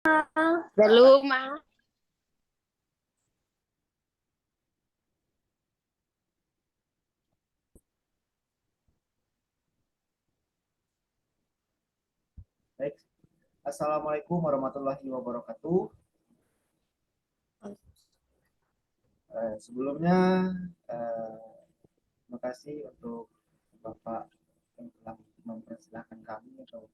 Belum, Ma. Baik, Assalamualaikum warahmatullahi wabarakatuh. Sebelumnya, eh, terima kasih untuk Bapak yang telah mempersilahkan kami atau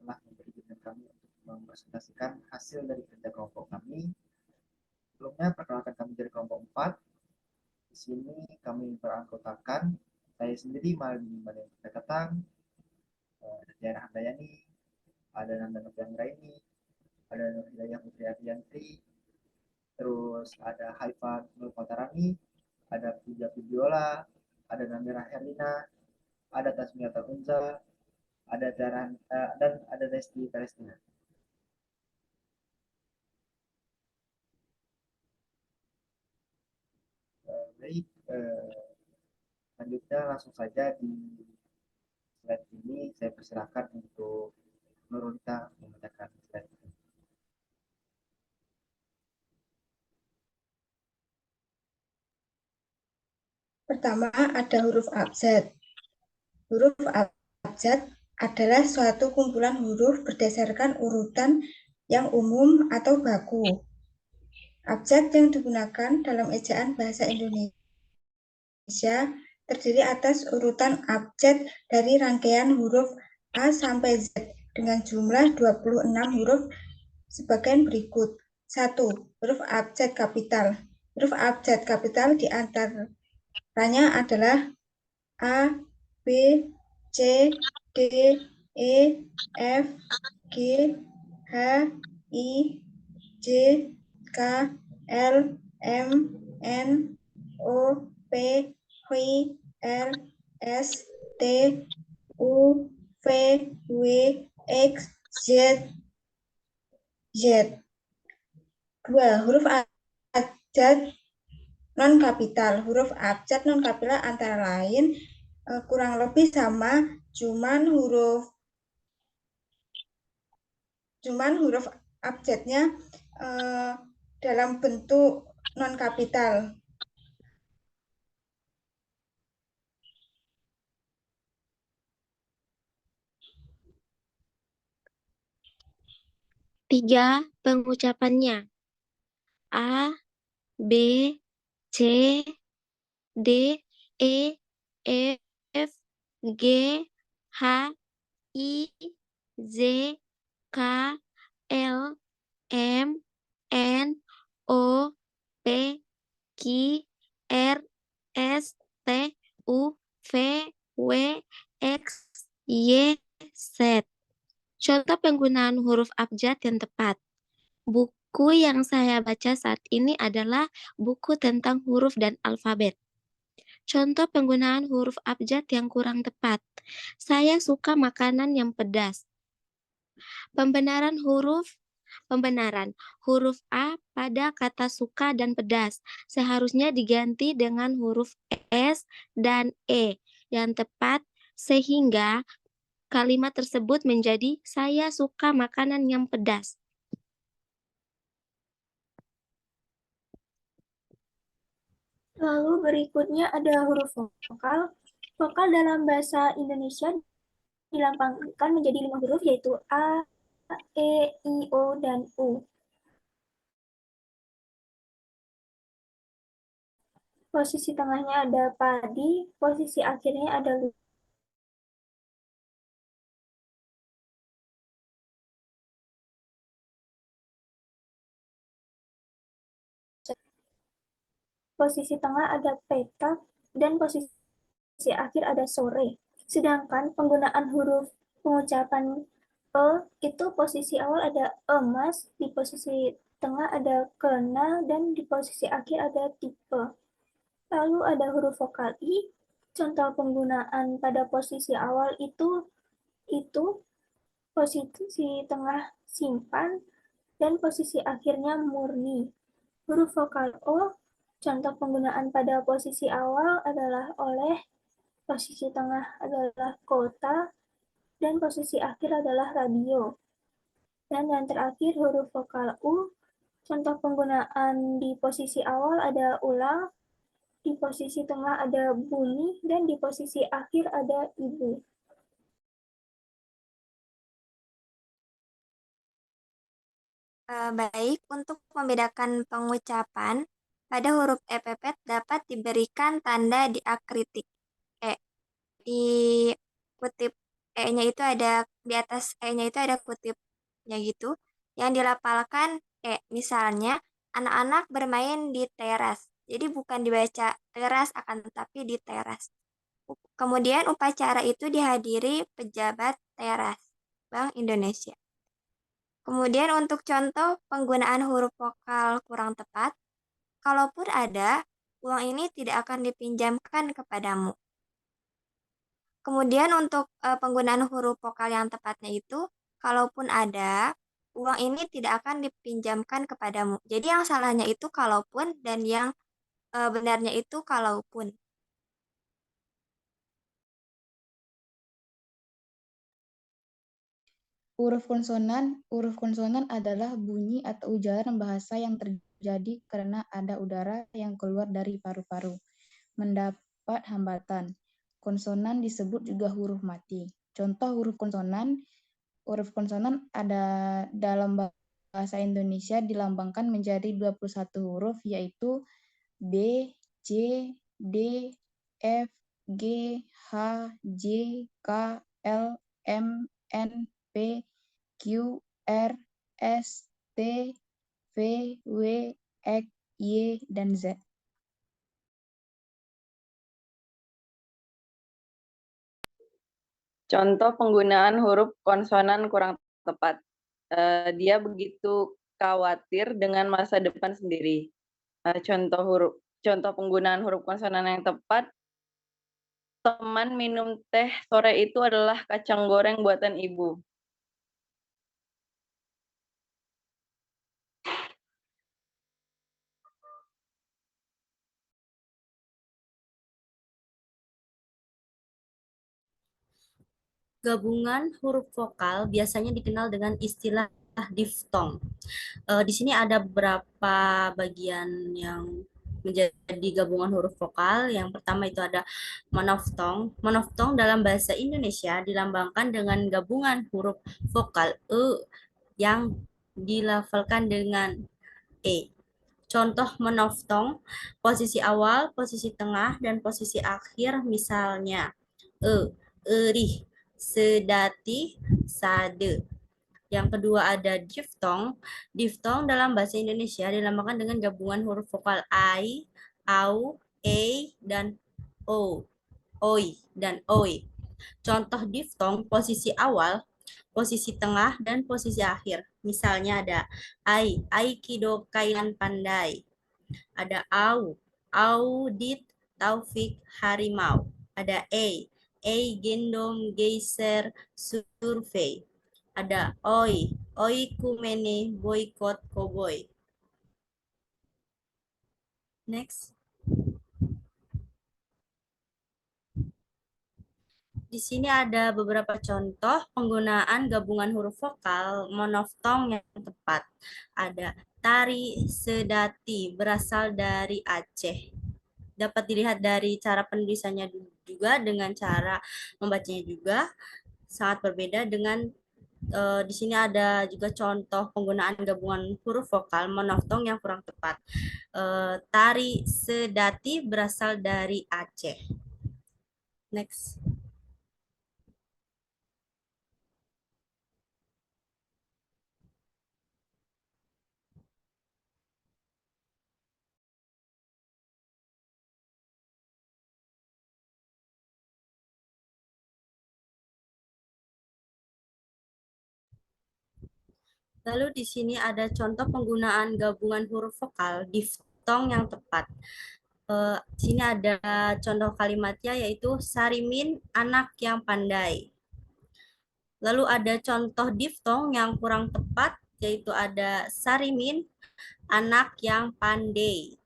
telah memberikan kami untuk mempresentasikan hasil dari kerja kelompok kami. Sebelumnya, perkenalkan kami dari kelompok 4. Di sini kami beranggotakan saya sendiri Maldi Madani Ketang, ada Tiara Handayani, ada Nanda Noviangraini, ada Nur Hidayah Putri Adiantri, terus ada Haifan Nur Fatarani, ada Puja Pidiola, ada Namira Herlina, ada Tasmiata Unza, ada dan ada Resti Palestina. Baik, selanjutnya langsung saja di slide ini saya persilakan untuk Nurulita membacakan slide ini. Pertama ada huruf abjad. Huruf abjad adalah suatu kumpulan huruf berdasarkan urutan yang umum atau baku. Abjad yang digunakan dalam ejaan bahasa Indonesia terdiri atas urutan abjad dari rangkaian huruf A sampai Z dengan jumlah 26 huruf sebagian berikut. 1. Huruf abjad kapital. Huruf abjad kapital diantaranya adalah A, B, C, D, E, F, G, H, I, J, K, L, M, N, O, P, Q, R, S, T, U, V, W, X, Z, Z. 2. Huruf abjad non-kapital. Huruf abjad non-kapital antara lain kurang lebih sama, cuman huruf abjadnya dalam bentuk non-kapital. Tiga, pengucapannya. A, B, C, D, E, F, G, H, I, Z, K, L, M, N, O, P, Q, R, S, T, U, V, W, X, Y, Z. Contoh penggunaan huruf abjad yang tepat. Buku yang saya baca saat ini adalah buku tentang huruf dan alfabet. Contoh penggunaan huruf abjad yang kurang tepat. Saya suka makanan yang pedas. Pembenaran huruf A pada kata suka dan pedas seharusnya diganti dengan huruf S dan E yang tepat sehingga kalimat tersebut menjadi saya suka makanan yang pedas. Lalu berikutnya ada huruf vokal. Vokal dalam bahasa Indonesia dilambangkan menjadi 5 huruf yaitu A, E, I, O, dan U. Posisi tengahnya ada padi, posisi akhirnya ada lu. Posisi tengah ada petak dan posisi akhir ada sore. Sedangkan penggunaan huruf pengucapan E itu posisi awal ada emas, di posisi tengah ada kena, dan di posisi akhir ada tipe. Lalu ada huruf vokal I. Contoh penggunaan pada posisi awal itu posisi tengah simpan dan posisi akhirnya murni. Huruf vokal O. Contoh penggunaan pada posisi awal adalah oleh, posisi tengah adalah kota, dan posisi akhir adalah radio. Dan yang terakhir huruf vokal U. Contoh penggunaan di posisi awal ada ulang, di posisi tengah ada bunyi, dan di posisi akhir ada ibu. Baik, untuk membedakan pengucapan, pada huruf epepet dapat diberikan tanda diakritik. E. Di kutip E-nya itu ada, di atas E-nya itu ada kutipnya gitu, yang dilafalkan E. Misalnya, anak-anak bermain di teras. Jadi bukan dibaca teras, akan tetapi di teras. Kemudian upacara itu dihadiri pejabat teras Bank Indonesia. Kemudian untuk contoh penggunaan huruf vokal kurang tepat, kalaupun ada, uang ini tidak akan dipinjamkan kepadamu. Kemudian untuk penggunaan huruf vokal yang tepatnya itu, kalaupun ada, uang ini tidak akan dipinjamkan kepadamu. Jadi yang salahnya itu kalaupun dan yang benarnya itu kalaupun. Huruf konsonan adalah bunyi atau ujaran bahasa yang terjadi karena ada udara yang keluar dari paru-paru. Mendapat hambatan. Konsonan disebut juga huruf mati. Contoh huruf konsonan ada dalam bahasa Indonesia dilambangkan menjadi 21 huruf, yaitu B, C, D, F, G, H, J, K, L, M, N, P, Q, R, S, T, V, W, X, Y, dan Z. Contoh penggunaan huruf konsonan kurang tepat. Dia begitu khawatir dengan masa depan sendiri. Contoh penggunaan huruf konsonan yang tepat. Teman minum teh sore itu adalah kacang goreng buatan ibu. Gabungan huruf vokal biasanya dikenal dengan istilah diftong. Di sini ada beberapa bagian yang menjadi gabungan huruf vokal. Yang pertama itu ada monoftong. Monoftong dalam bahasa Indonesia dilambangkan dengan gabungan huruf vokal e yang dilafalkan dengan e. Contoh monoftong, posisi awal, posisi tengah, dan posisi akhir misalnya erih, sedati, sade. Yang kedua ada diftong. Diftong dalam bahasa Indonesia dilambangkan dengan gabungan huruf vokal ai, au, e, dan o, oi, dan oi. Contoh diftong posisi awal, posisi tengah, dan posisi akhir. Misalnya ada ai, aikido kailan pandai. Ada audit taufik harimau. Ada gendom geyser survei. Ada oi kumene boykot koboi. Next. Di sini ada beberapa contoh penggunaan gabungan huruf vokal monoftong yang tepat. Ada tari sedati berasal dari Aceh. Dapat dilihat dari cara penulisannya juga dengan cara membacanya juga sangat berbeda dengan di sini ada juga contoh penggunaan gabungan huruf vokal monoftong yang kurang tepat. Tari sedati berasal dari Aceh. Next. Lalu di sini ada contoh penggunaan gabungan huruf vokal diftong yang tepat. Di sini ada contoh kalimatnya yaitu Sarimin anak yang pandai. Lalu ada contoh diftong yang kurang tepat yaitu ada Sarimin anak yang pandai.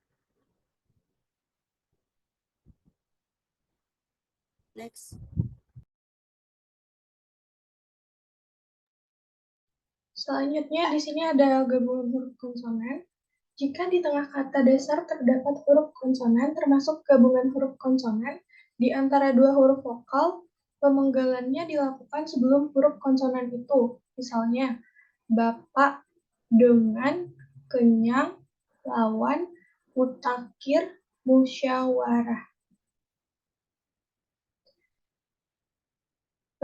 Next. Selanjutnya di sini ada gabungan huruf konsonan. Jika di tengah kata dasar terdapat huruf konsonan termasuk gabungan huruf konsonan di antara dua huruf vokal, pemenggalannya dilakukan sebelum huruf konsonan itu. Misalnya, bapak, dengan, kenyang, lawan, mutakhir, musyawarah.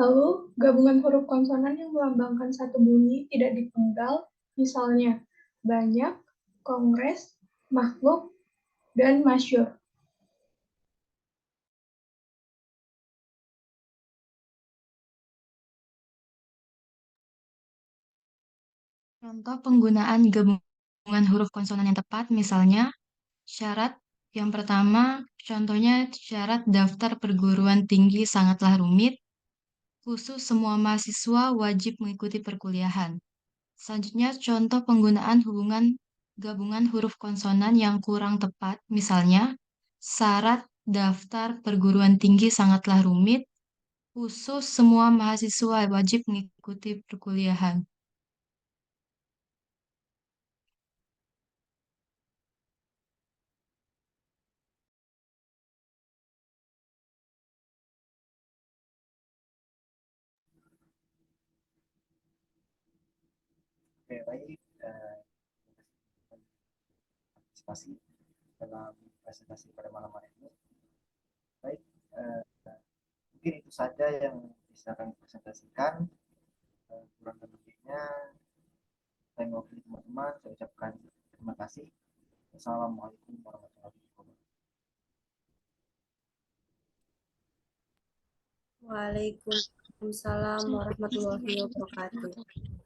Lalu, gabungan huruf konsonan yang melambangkan satu bunyi tidak dipenggal, misalnya banyak, kongres, makhluk, dan masyhur. Contoh penggunaan gabungan huruf konsonan yang tepat, misalnya syarat yang pertama, contohnya syarat daftar perguruan tinggi sangatlah rumit, khusus semua mahasiswa wajib mengikuti perkuliahan. Selanjutnya, contoh penggunaan gabungan huruf konsonan yang kurang tepat, misalnya syarat daftar perguruan tinggi sangatlah rumit, khusus semua mahasiswa wajib mengikuti perkuliahan. Oke, baik. Partisipasi dalam presentasi pada malam hari ini. Baik, mungkin itu saja yang bisa kami presentasikan. Kurang lebihnya, saya mewakili teman-teman, saya ucapkan terima kasih. Assalamualaikum warahmatullahi wabarakatuh. Waalaikumsalam warahmatullahi wabarakatuh.